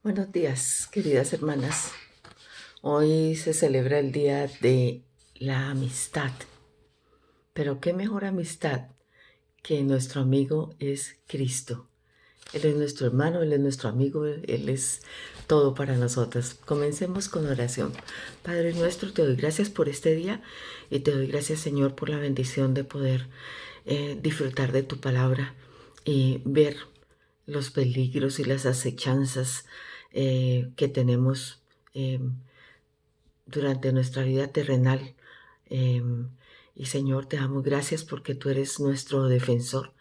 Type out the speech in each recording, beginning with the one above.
Buenos días, queridas hermanas. Hoy se celebra el Día de la Amistad. Pero qué mejor amistad que nuestro amigo es Cristo. Él es nuestro hermano, Él es nuestro amigo, Él es todo para nosotros. Comencemos con oración. Padre nuestro, te doy gracias por este día y te doy gracias, Señor, por la bendición de poder disfrutar de tu palabra y ver los peligros y las acechanzas que tenemos eh, durante nuestra vida terrenal. Eh, y Señor, te damos gracias porque tú eres nuestro defensor.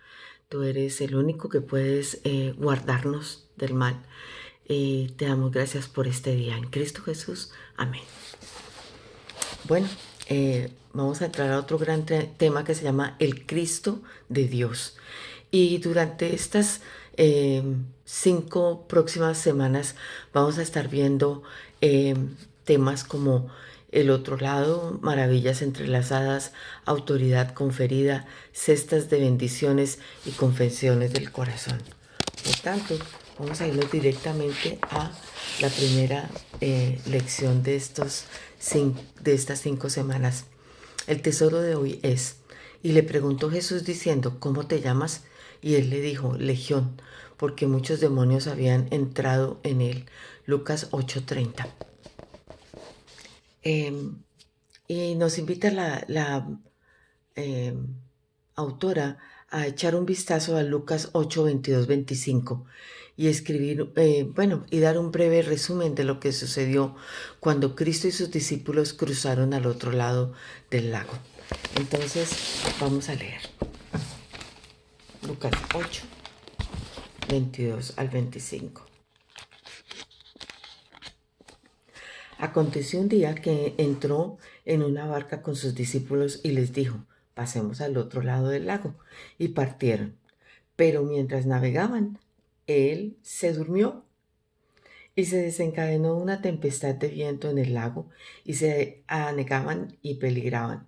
Tú eres el único que puedes guardarnos del mal. Y te damos gracias por este día. En Cristo Jesús. Amén. Bueno, vamos a entrar a otro gran tema que se llama el Cristo de Dios. Y durante estas 5 próximas semanas vamos a estar viendo temas como el otro lado, maravillas entrelazadas, autoridad conferida, cestas de bendiciones y confesiones del corazón. Por tanto, vamos a irnos directamente a la primera lección de estas 5 semanas. El tesoro de hoy es: y le preguntó Jesús diciendo, ¿cómo te llamas? Y él le dijo, Legión, porque muchos demonios habían entrado en él. Lucas 8:30. Y nos invita eh, autora a echar un vistazo a Lucas 8, 22, 25 y escribir, y dar un breve resumen de lo que sucedió cuando Cristo y sus discípulos cruzaron al otro lado del lago. Entonces, vamos a leer Lucas 8, 22 al 25. Aconteció un día que entró en una barca con sus discípulos y les dijo, pasemos al otro lado del lago. Y partieron. Pero mientras navegaban, él se durmió y se desencadenó una tempestad de viento en el lago y se anegaban y peligraban.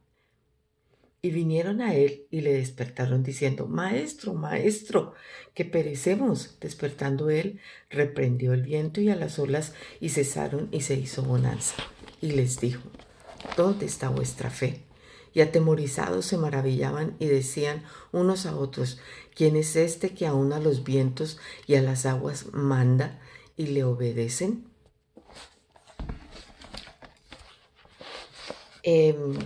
Y vinieron a él y le despertaron diciendo, Maestro, Maestro, que perecemos. Despertando él, reprendió el viento y a las olas y cesaron y se hizo bonanza. Y les dijo, ¿dónde está vuestra fe? Y atemorizados se maravillaban y decían unos a otros, ¿quién es este que aun a los vientos y a las aguas manda y le obedecen? Em,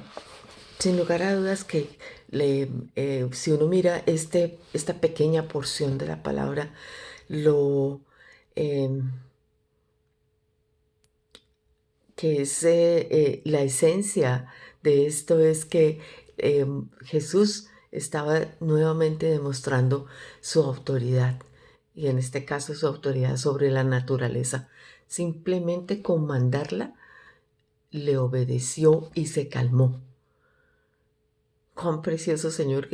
Sin lugar a dudas que si uno mira esta pequeña porción de la palabra, lo em, que es la esencia de esto es que Jesús estaba nuevamente demostrando su autoridad, y en este caso su autoridad sobre la naturaleza. Simplemente con mandarla, le obedeció y se calmó. Cuán precioso Señor,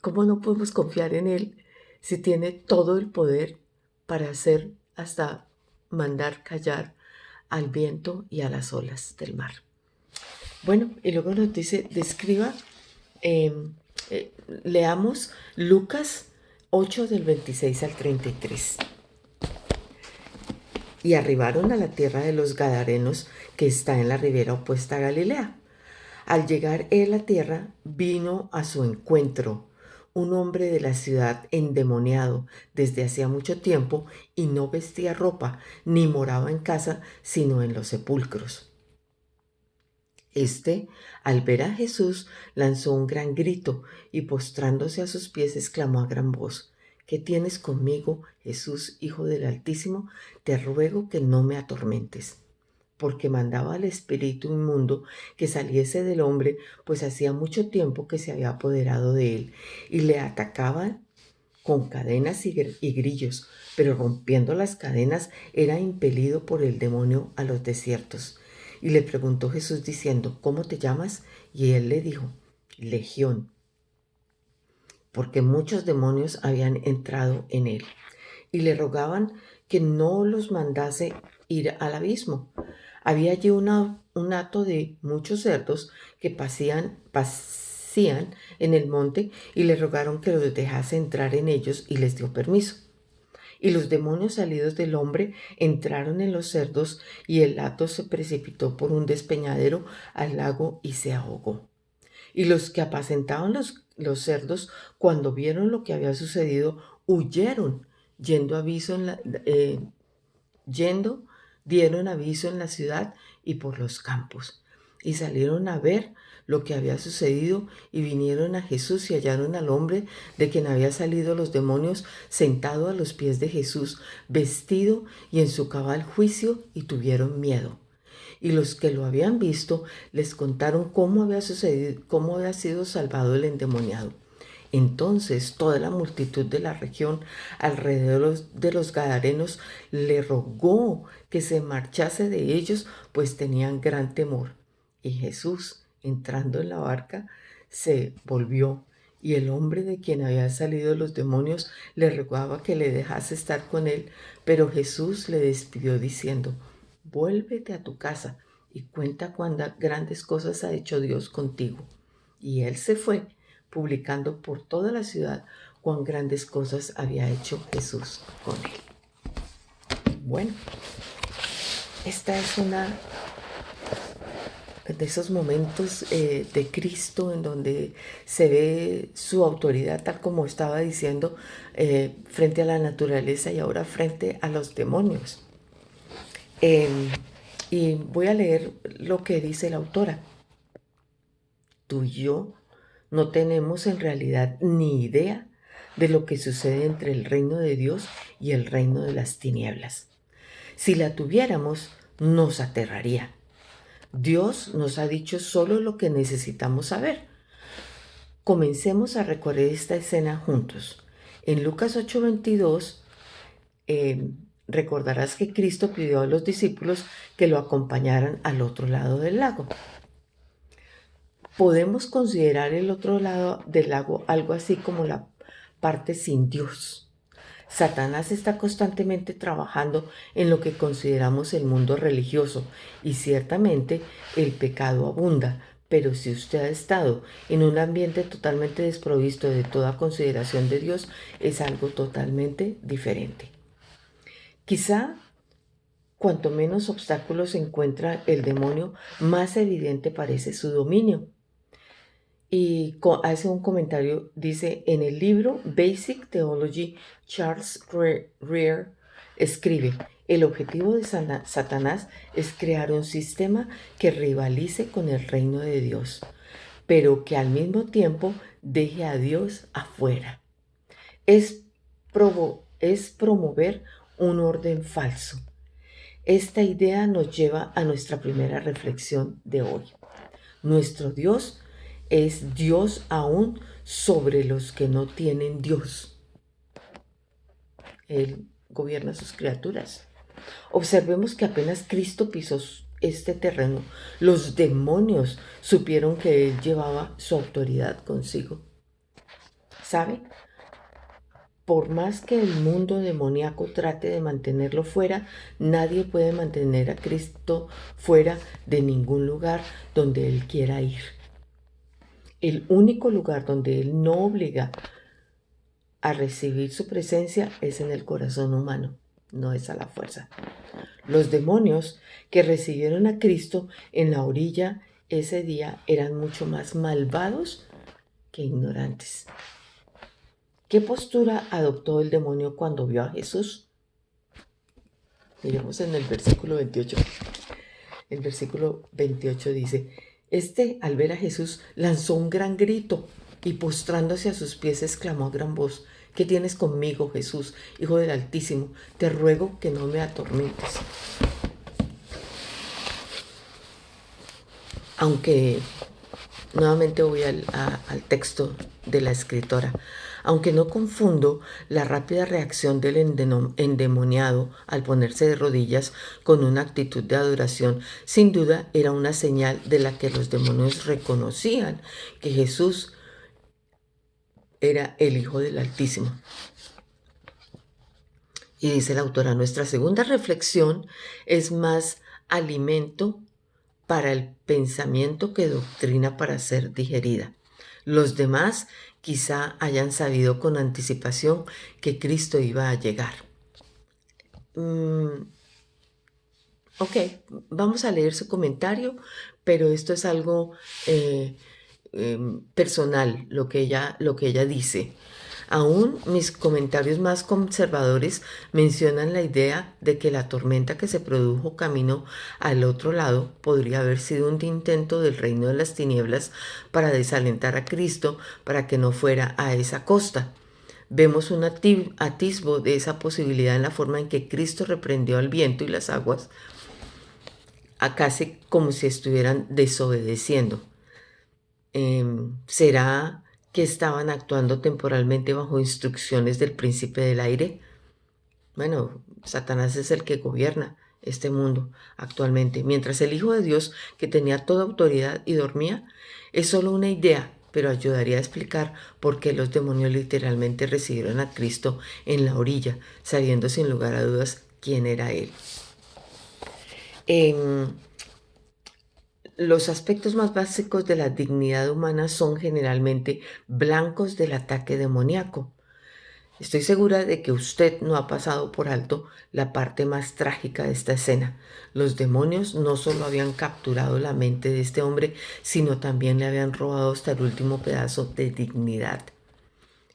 ¿cómo no podemos confiar en Él si tiene todo el poder para hacer hasta mandar callar al viento y a las olas del mar? Bueno, y luego nos dice, describa, eh, leamos Lucas 8 del 26 al 33. Y arribaron a la tierra de los Gadarenos, que está en la ribera opuesta a Galilea. Al llegar él a tierra, vino a su encuentro un hombre de la ciudad endemoniado desde hacía mucho tiempo y no vestía ropa, ni moraba en casa, sino en los sepulcros. Este, al ver a Jesús, lanzó un gran grito y postrándose a sus pies exclamó a gran voz, ¿qué tienes conmigo, Jesús, Hijo del Altísimo? Te ruego que no me atormentes, porque mandaba al espíritu inmundo que saliese del hombre, pues hacía mucho tiempo que se había apoderado de él, y le atacaban con cadenas y grillos, pero rompiendo las cadenas era impelido por el demonio a los desiertos. Y le preguntó Jesús diciendo, ¿cómo te llamas? Y él le dijo, Legión, porque muchos demonios habían entrado en él. Y le rogaban que no los mandase ir al abismo. Había allí un hato de muchos cerdos que pasían en el monte y le rogaron que los dejase entrar en ellos y les dio permiso. Y los demonios salidos del hombre entraron en los cerdos, y el hato se precipitó por un despeñadero al lago y se ahogó. Y los que apacentaban los cerdos, cuando vieron lo que había sucedido, huyeron, yendo aviso en la, yendo, dieron aviso en la ciudad y por los campos. Y salieron a ver lo que había sucedido, y vinieron a Jesús y hallaron al hombre de quien había salido los demonios sentado a los pies de Jesús, vestido y en su cabal juicio, y tuvieron miedo. Y los que lo habían visto les contaron cómo había sucedido, cómo había sido salvado el endemoniado. Entonces toda la multitud de la región alrededor de los Gadarenos le rogó que se marchase de ellos, pues tenían gran temor. Y Jesús, entrando en la barca, se volvió, y el hombre de quien habían salido los demonios le rogaba que le dejase estar con él, pero Jesús le despidió diciendo: vuélvete a tu casa y cuenta cuántas grandes cosas ha hecho Dios contigo. Y él se fue, publicando por toda la ciudad cuán grandes cosas había hecho Jesús con él. Bueno, esta es una de esos momentos de Cristo en donde se ve su autoridad, tal como estaba diciendo, frente a la naturaleza y ahora frente a los demonios. Y voy a leer lo que dice la autora. Tú y yo no tenemos en realidad ni idea de lo que sucede entre el reino de Dios y el reino de las tinieblas. Si la tuviéramos, nos aterraría. Dios nos ha dicho solo lo que necesitamos saber. Comencemos a recorrer esta escena juntos. En Lucas 8:22, recordarás que Cristo pidió a los discípulos que lo acompañaran al otro lado del lago. Podemos considerar el otro lado del lago algo así como la parte sin Dios. Satanás está constantemente trabajando en lo que consideramos el mundo religioso, y ciertamente el pecado abunda, pero si usted ha estado en un ambiente totalmente desprovisto de toda consideración de Dios, es algo totalmente diferente. Quizá cuanto menos obstáculos encuentra el demonio, más evidente parece su dominio. Y hace un comentario, dice: en el libro Basic Theology, Charles Rear escribe: el objetivo de Satanás es crear un sistema que rivalice con el reino de Dios, pero que al mismo tiempo deje a Dios afuera. Es promover un orden falso. Esta idea nos lleva a nuestra primera reflexión de hoy. Nuestro Dios es Dios aún sobre los que no tienen Dios. Él gobierna sus criaturas. Observemos que apenas Cristo pisó este terreno, los demonios supieron que Él llevaba su autoridad consigo. ¿Sabe? Por más que el mundo demoníaco trate de mantenerlo fuera, nadie puede mantener a Cristo fuera de ningún lugar donde Él quiera ir. El único lugar donde Él no obliga a recibir su presencia es en el corazón humano, no es a la fuerza. Los demonios que recibieron a Cristo en la orilla ese día eran mucho más malvados que ignorantes. ¿Qué postura adoptó el demonio cuando vio a Jesús? Miremos en el versículo 28. El versículo 28 dice: al ver a Jesús, lanzó un gran grito y postrándose a sus pies exclamó a gran voz: ¿qué tienes conmigo, Jesús, Hijo del Altísimo? Te ruego que no me atormentes. Aunque, nuevamente voy al texto de la escritora, aunque no confundo la rápida reacción del endemoniado al ponerse de rodillas con una actitud de adoración, sin duda era una señal de la que los demonios reconocían que Jesús era el Hijo del Altísimo. Y dice la autora: nuestra segunda reflexión es más alimento para el pensamiento que doctrina para ser digerida. Los demás quizá hayan sabido con anticipación que Cristo iba a llegar. Ok, vamos a leer su comentario, pero esto es algo personal, lo que ella dice. Aún mis comentarios más conservadores mencionan la idea de que la tormenta que se produjo camino al otro lado podría haber sido un intento del reino de las tinieblas para desalentar a Cristo para que no fuera a esa costa. Vemos un atisbo de esa posibilidad en la forma en que Cristo reprendió al viento y las aguas, casi como si estuvieran desobedeciendo. ¿Será que estaban actuando temporalmente bajo instrucciones del príncipe del aire? Bueno, Satanás es el que gobierna este mundo actualmente, mientras el Hijo de Dios, que tenía toda autoridad y dormía, es solo una idea, pero ayudaría a explicar por qué los demonios literalmente recibieron a Cristo en la orilla, sabiendo sin lugar a dudas quién era Él. Los aspectos más básicos de la dignidad humana son generalmente blancos del ataque demoníaco. Estoy segura de que usted no ha pasado por alto la parte más trágica de esta escena. Los demonios no solo habían capturado la mente de este hombre, sino también le habían robado hasta el último pedazo de dignidad.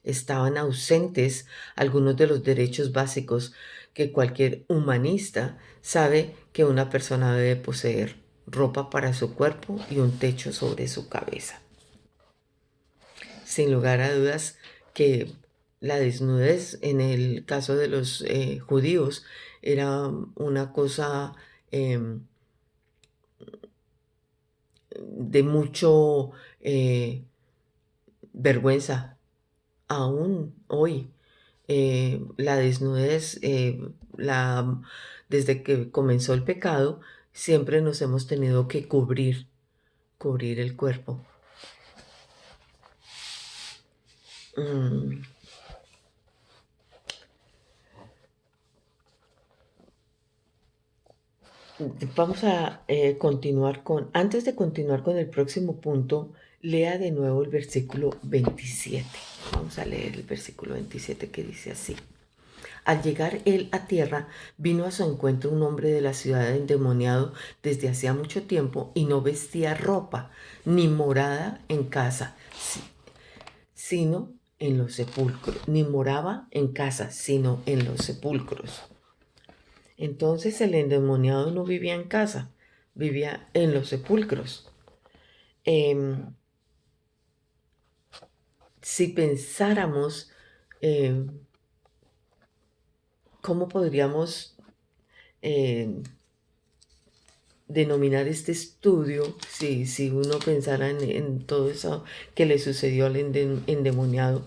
Estaban ausentes algunos de los derechos básicos que cualquier humanista sabe que una persona debe poseer: ropa para su cuerpo y un techo sobre su cabeza. Sin lugar a dudas que la desnudez en el caso de los judíos era una cosa de mucho vergüenza. Aún hoy la desnudez, desde que comenzó el pecado, siempre nos hemos tenido que cubrir el cuerpo. Vamos a continuar antes de continuar con el próximo punto, lea de nuevo el versículo 27. Vamos a leer el versículo 27 que dice así. Al llegar él a tierra, vino a su encuentro un hombre de la ciudad endemoniado desde hacía mucho tiempo y no vestía ropa, ni morada en casa, sino en los sepulcros, ni moraba en casa, sino en los sepulcros. Entonces el endemoniado no vivía en casa, vivía en los sepulcros. Si pensáramos cómo podríamos denominar este estudio, si uno pensara en todo eso que le sucedió al endemoniado,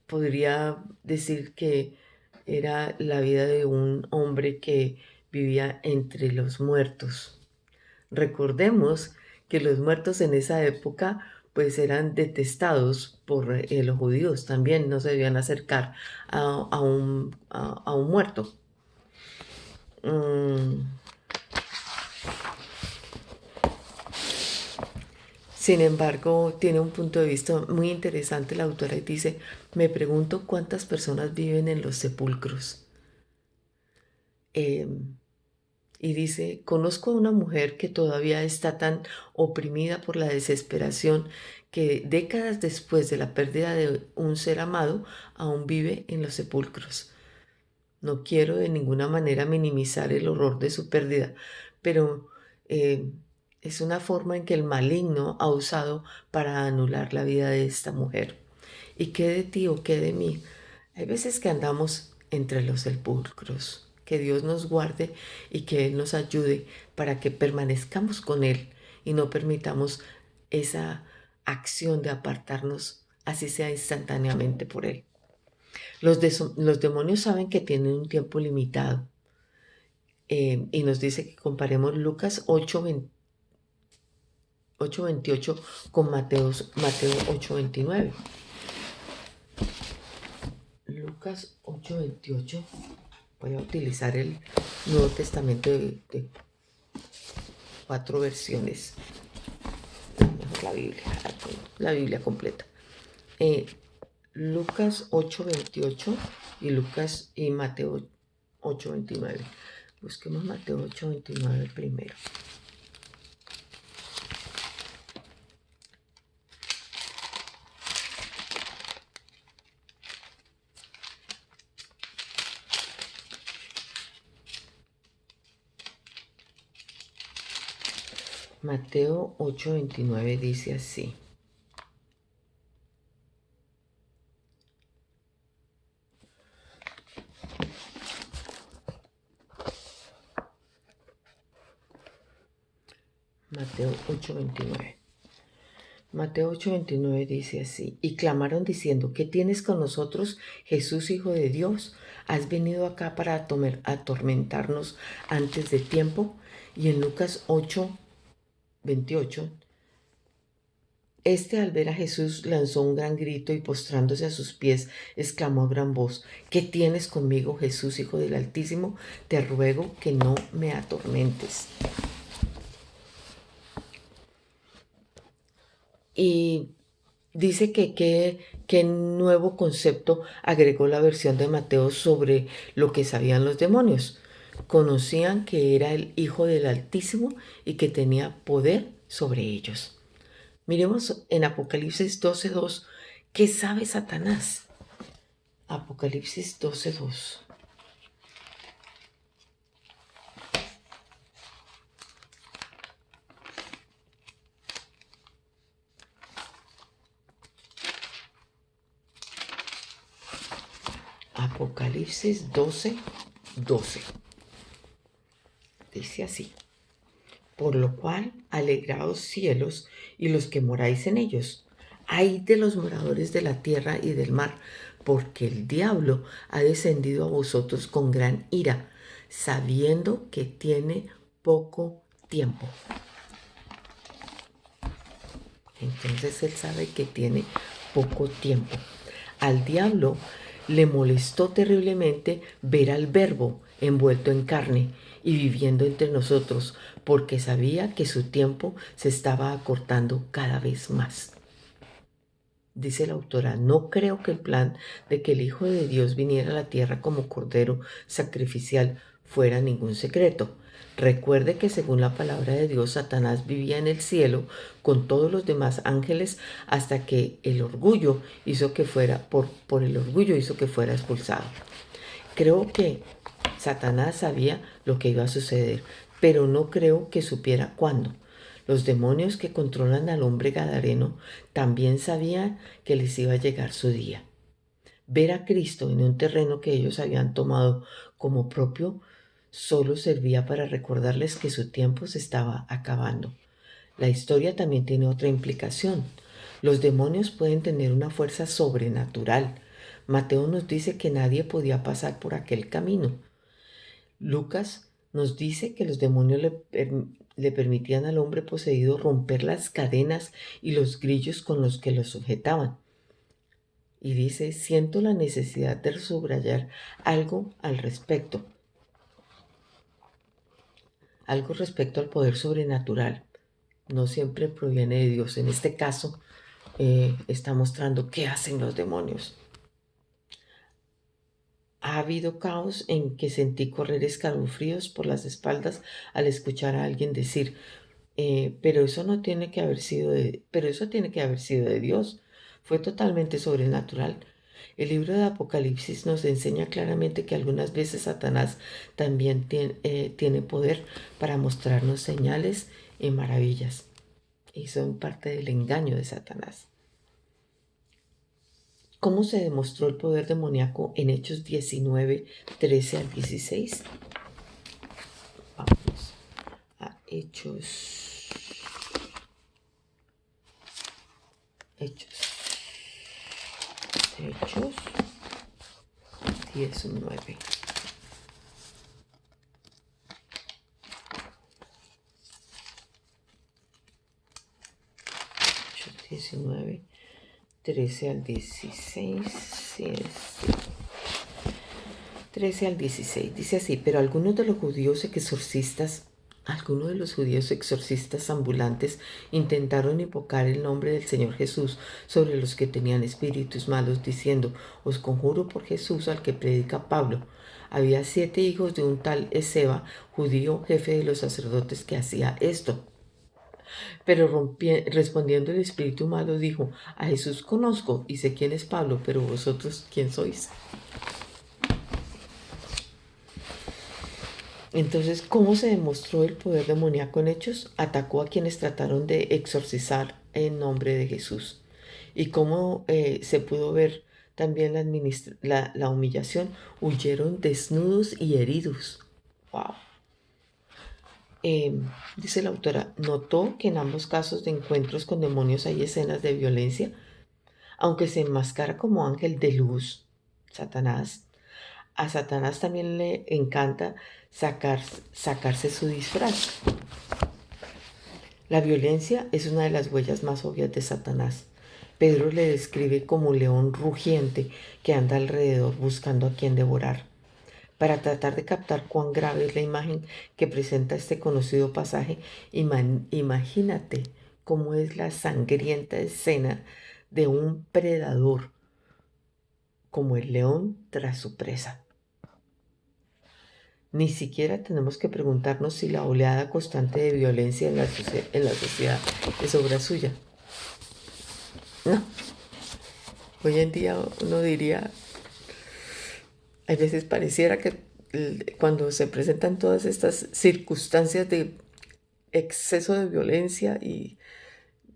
podría decir que era la vida de un hombre que vivía entre los muertos. Recordemos que los muertos en esa época pues eran detestados por los judíos, también no se debían acercar a un muerto. Sin embargo, tiene un punto de vista muy interesante la autora y dice: me pregunto cuántas personas viven en los sepulcros. Y dice: conozco a una mujer que todavía está tan oprimida por la desesperación que décadas después de la pérdida de un ser amado, aún vive en los sepulcros. No quiero de ninguna manera minimizar el horror de su pérdida, pero es una forma en que el maligno ha usado para anular la vida de esta mujer. ¿Y qué de ti o qué de mí? Hay veces que andamos entre los sepulcros. Que Dios nos guarde y que Él nos ayude para que permanezcamos con Él y no permitamos esa acción de apartarnos, así sea instantáneamente, por Él. Los demonios saben que tienen un tiempo limitado, y nos dice que comparemos Lucas 8:28 con Mateo 8:29. Lucas 8:28. Voy a utilizar el Nuevo Testamento de 4 versiones. Mejor la Biblia completa. Lucas 8:28 y Mateo 8:29. Busquemos Mateo 8:29 primero. Mateo 8:29 dice así. Mateo 8:29. Mateo 8:29 dice así, y clamaron diciendo, ¿qué tienes con nosotros, Jesús, Hijo de Dios? ¿Has venido acá para atormentarnos antes de tiempo? Y en Lucas 8:28, al ver a Jesús lanzó un gran grito y postrándose a sus pies, exclamó a gran voz, ¿qué tienes conmigo, Jesús, Hijo del Altísimo? Te ruego que no me atormentes. Y dice que qué nuevo concepto agregó la versión de Mateo sobre lo que sabían los demonios. Conocían que era el Hijo del Altísimo y que tenía poder sobre ellos. Miremos en Apocalipsis 12:2, ¿qué sabe Satanás? Apocalipsis 12:2. Apocalipsis 12:12. Dice así. Por lo cual, alegraos cielos y los que moráis en ellos. Ay de los moradores de la tierra y del mar, porque el diablo ha descendido a vosotros con gran ira, sabiendo que tiene poco tiempo. Entonces él sabe que tiene poco tiempo. Al diablo le molestó terriblemente ver al Verbo envuelto en carne y viviendo entre nosotros, porque sabía que su tiempo se estaba acortando cada vez más. Dice la autora, no creo que el plan de que el Hijo de Dios viniera a la tierra como cordero sacrificial fuera ningún secreto. Recuerde que según la palabra de Dios, Satanás vivía en el cielo con todos los demás ángeles hasta que el orgullo hizo que fuera, por el orgullo hizo que fuera expulsado. Creo que Satanás sabía lo que iba a suceder, pero no creo que supiera cuándo. Los demonios que controlan al hombre gadareno también sabían que les iba a llegar su día. Ver a Cristo en un terreno que ellos habían tomado como propio solo servía para recordarles que su tiempo se estaba acabando. La historia también tiene otra implicación. Los demonios pueden tener una fuerza sobrenatural. Mateo nos dice que nadie podía pasar por aquel camino. Lucas nos dice que los demonios le permitían al hombre poseído romper las cadenas y los grillos con los que lo sujetaban. Y dice, siento la necesidad de subrayar algo al respecto. Algo respecto al poder sobrenatural. No siempre proviene de Dios. En este caso, está mostrando qué hacen los demonios. Ha habido caos en que sentí correr escalofríos por las espaldas al escuchar a alguien decir, pero eso tiene que haber sido de Dios. Fue totalmente sobrenatural. El libro de Apocalipsis nos enseña claramente que algunas veces Satanás también tiene poder para mostrarnos señales y maravillas. Y son parte del engaño de Satanás. ¿Cómo se demostró el poder demoníaco en Hechos 19, 13 al 16? Vamos a Hechos 19. Hechos 19, 13 al 16. Sí, 13 al 16. Dice así, pero algunos de los judíos exorcistas ambulantes intentaron invocar el nombre del Señor Jesús sobre los que tenían espíritus malos, diciendo, os conjuro por Jesús al que predica Pablo. Había 7 hijos de un tal Esceva, judío, jefe de los sacerdotes, que hacía esto. Pero respondiendo el espíritu malo dijo: a Jesús conozco y sé quién es Pablo, pero vosotros, ¿quién sois? Entonces, ¿cómo se demostró el poder demoníaco en Hechos? Atacó a quienes trataron de exorcizar en nombre de Jesús. ¿Y cómo se pudo ver también la humillación? Huyeron desnudos y heridos. ¡Wow! Dice la autora, notó que en ambos casos de encuentros con demonios hay escenas de violencia, aunque se enmascara como ángel de luz, Satanás. A Satanás también le encanta sacarse su disfraz. La violencia es una de las huellas más obvias de Satanás. Pedro le describe como un león rugiente que anda alrededor buscando a quien devorar. Para tratar de captar cuán grave es la imagen que presenta este conocido pasaje, imagínate cómo es la sangrienta escena de un predador como el león tras su presa. Ni siquiera tenemos que preguntarnos si la oleada constante de violencia en la sociedad es obra suya. No, hoy en día uno diría, a veces pareciera que cuando se presentan todas estas circunstancias de exceso de violencia y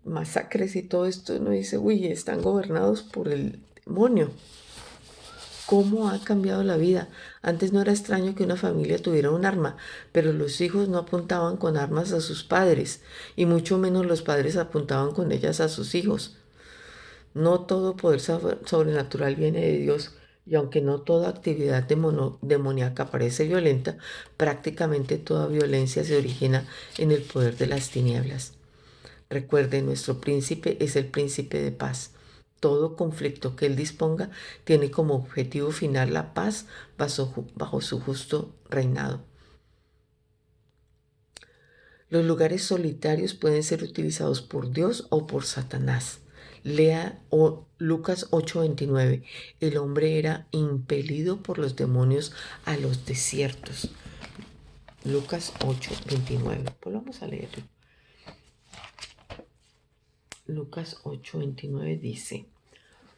masacres y todo esto, uno dice, uy, están gobernados por el demonio. ¿Cómo ha cambiado la vida? Antes no era extraño que una familia tuviera un arma, pero los hijos no apuntaban con armas a sus padres, y mucho menos los padres apuntaban con ellas a sus hijos. No todo poder sobrenatural viene de Dios, y aunque no toda actividad demoníaca parece violenta, prácticamente toda violencia se origina en el poder de las tinieblas. Recuerde, nuestro príncipe es el príncipe de paz. Todo conflicto que él disponga tiene como objetivo final la paz bajo su justo reinado. Los lugares solitarios pueden ser utilizados por Dios o por Satanás. Lea Lucas 8:29. El hombre era impelido por los demonios a los desiertos. Lucas 8:29. Pues vamos a leerlo. Lucas 8:29 dice: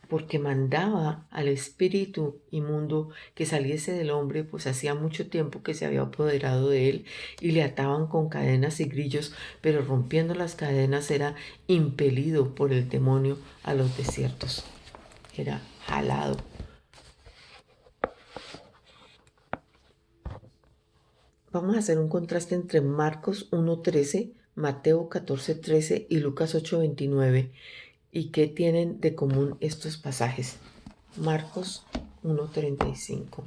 porque mandaba al espíritu inmundo que saliese del hombre, pues hacía mucho tiempo que se había apoderado de él, y le ataban con cadenas y grillos, pero rompiendo las cadenas era impelido por el demonio a los desiertos. Era jalado. Vamos a hacer un contraste entre Marcos 1:13, Mateo 14:13 y Lucas 8:29. ¿Y qué tienen de común estos pasajes? Marcos 1:35.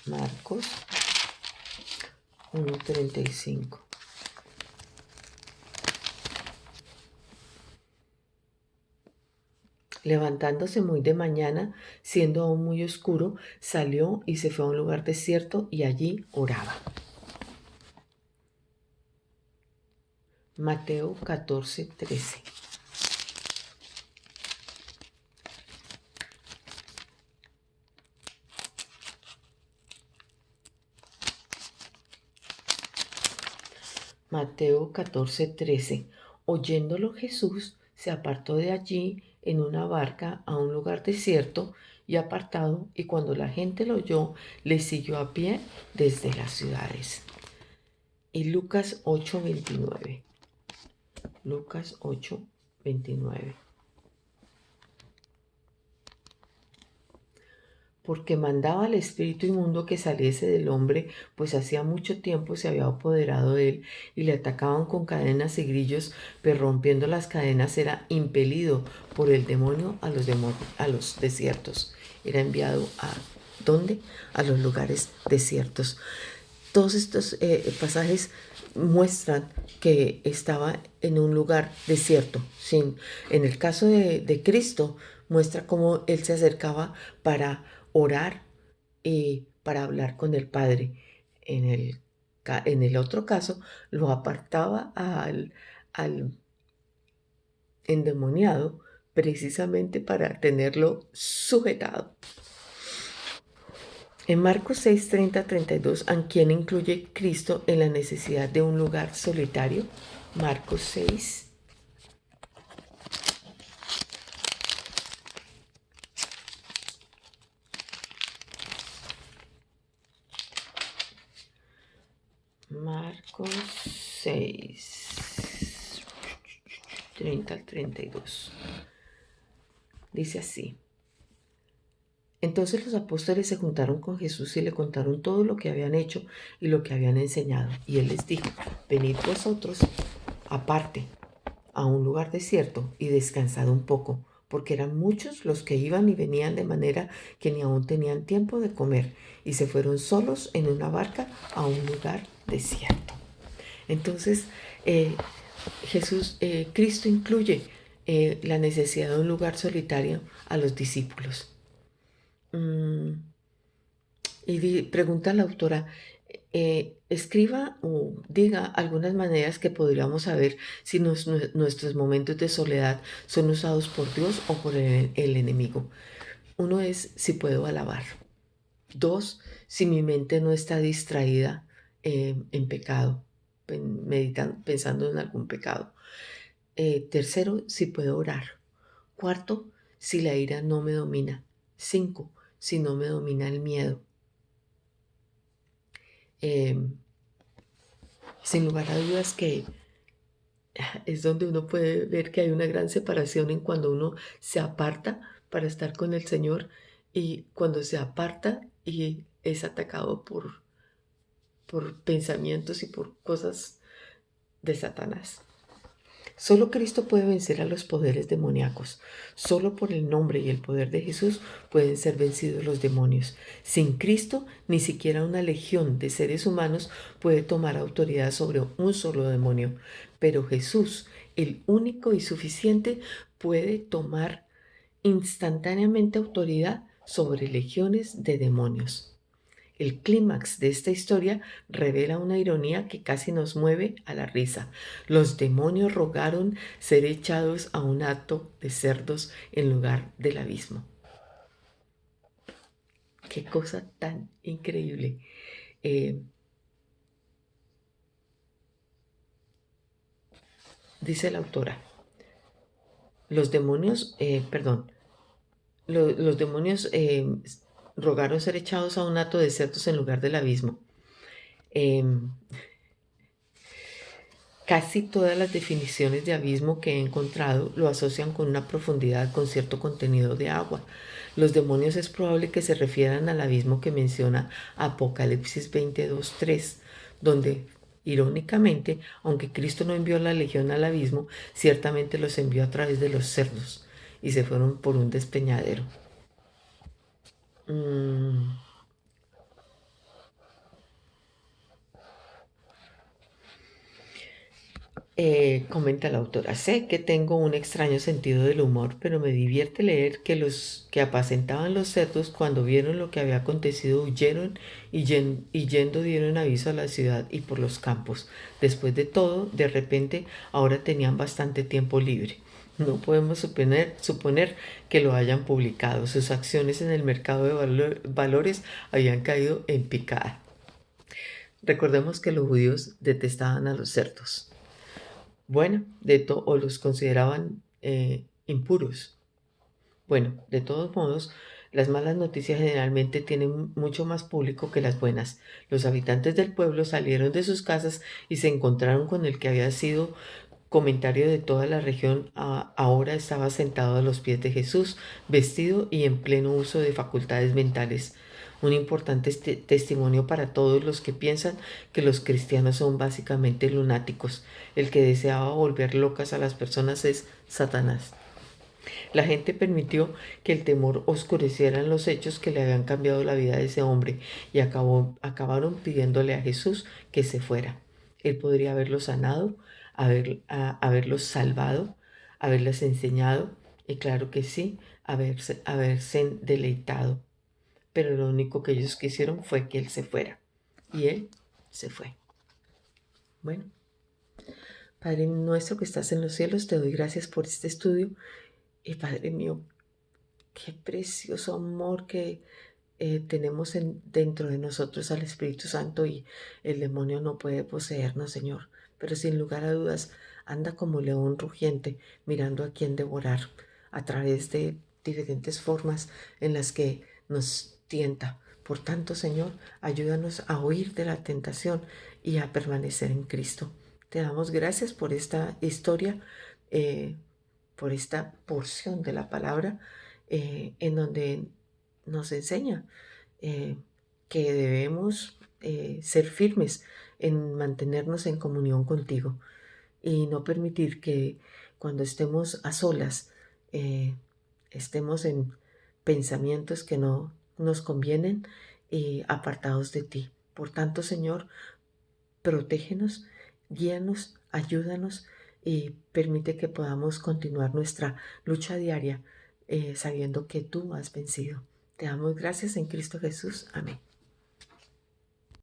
Marcos 1:35. Levantándose muy de mañana, siendo aún muy oscuro, salió y se fue a un lugar desierto y allí oraba. Mateo 14:13. Mateo 14:13. Oyéndolo Jesús se apartó de allí en una barca a un lugar desierto y apartado, y cuando la gente lo oyó, le siguió a pie desde las ciudades. Y Lucas 8:29. Lucas 8:29. Porque mandaba al espíritu inmundo que saliese del hombre, pues hacía mucho tiempo se había apoderado de él, y le atacaban con cadenas y grillos, pero rompiendo las cadenas era impelido por el demonio a los desiertos. Era enviado a ¿dónde? A los lugares desiertos. Todos estos pasajes muestran que estaba en un lugar desierto. En el caso de Cristo, muestra cómo Él se acercaba para orar y para hablar con el Padre. En el otro caso, lo apartaba al endemoniado precisamente para tenerlo sujetado. En Marcos 6, 30, 32, ¿a quién incluye Cristo en la necesidad de un lugar solitario? Marcos 6. Marcos 6, 30 al 32. Dice así. Entonces los apóstoles se juntaron con Jesús y le contaron todo lo que habían hecho y lo que habían enseñado. Y él les dijo, venid vosotros aparte a un lugar desierto y descansad un poco, porque eran muchos los que iban y venían de manera que ni aún tenían tiempo de comer, y se fueron solos en una barca a un lugar desierto. Entonces, Cristo incluye la necesidad de un lugar solitario a los discípulos. Y pregunta a la autora, escriba o diga algunas maneras que podríamos saber si nuestros momentos de soledad son usados por Dios o por el enemigo. Uno es si puedo alabar. Dos, si mi mente no está distraída en pecado, pensando en algún pecado. Tercero, si puedo orar. Cuarto, si la ira no me domina. Cinco, si no me domina el miedo. Sin lugar a dudas que es donde uno puede ver que hay una gran separación en cuando uno se aparta para estar con el Señor y cuando se aparta y es atacado por pensamientos y por cosas de Satanás. Solo Cristo puede vencer a los poderes demoníacos. Solo por el nombre y el poder de Jesús pueden ser vencidos los demonios. Sin Cristo, ni siquiera una legión de seres humanos puede tomar autoridad sobre un solo demonio. Pero Jesús, el único y suficiente, puede tomar instantáneamente autoridad sobre legiones de demonios. El clímax de esta historia revela una ironía que casi nos mueve a la risa. Los demonios rogaron ser echados a un hato de cerdos en lugar del abismo. Qué cosa tan increíble. Dice la autora, los demonios, los demonios rogaron ser echados a un hato de cerdos en lugar del abismo. Casi todas las definiciones de abismo que he encontrado lo asocian con una profundidad con cierto contenido de agua. Los demonios es probable que se refieran al abismo que menciona Apocalipsis 22:3, donde, irónicamente, aunque Cristo no envió la legión al abismo, ciertamente los envió a través de los cerdos y se fueron por un despeñadero. Comenta la autora, sé que tengo un extraño sentido del humor, pero me divierte leer que los que apacentaban los cerdos cuando vieron lo que había acontecido huyeron y yendo dieron aviso a la ciudad y por los campos. Después de todo, de repente, ahora tenían bastante tiempo libre. No podemos suponer que lo hayan publicado. Sus acciones en el mercado de valores habían caído en picada. Recordemos que los judíos detestaban a los cerdos. Bueno, o los consideraban impuros. Bueno, de todos modos, las malas noticias generalmente tienen mucho más público que las buenas. Los habitantes del pueblo salieron de sus casas y se encontraron con el que había sido comentario de toda la región. Ahora estaba sentado a los pies de Jesús, vestido y en pleno uso de facultades mentales. Un importante testimonio para todos los que piensan que los cristianos son básicamente lunáticos. El que deseaba volver locas a las personas es Satanás. La gente permitió que el temor oscureciera los hechos que le habían cambiado la vida de ese hombre y acabaron pidiéndole a Jesús que se fuera. Él podría haberlos sanado, haberlos salvado, haberles enseñado y claro que sí, haberse deleitado. Pero lo único que ellos quisieron fue que él se fuera. Y él se fue. Bueno, Padre nuestro que estás en los cielos, te doy gracias por este estudio Y Padre mío, qué precioso amor que tenemos dentro de nosotros al Espíritu Santo y el demonio no puede poseernos, Señor. Pero sin lugar a dudas, anda como león rugiente, mirando a quién devorar a través de diferentes formas en las que nos tienta. Por tanto, Señor, ayúdanos a huir de la tentación y a permanecer en Cristo. Te damos gracias por esta historia, eh, por esta porción de la palabra en donde nos enseña eh, que debemos ser firmes en mantenernos en comunión contigo y no permitir que cuando estemos a solas estemos en pensamientos que no nos convienen y apartados de ti. Por tanto, Señor, protégenos, guíanos, ayúdanos y permite que podamos continuar nuestra lucha diaria sabiendo que tú has vencido. Te damos gracias en Cristo Jesús. Amén.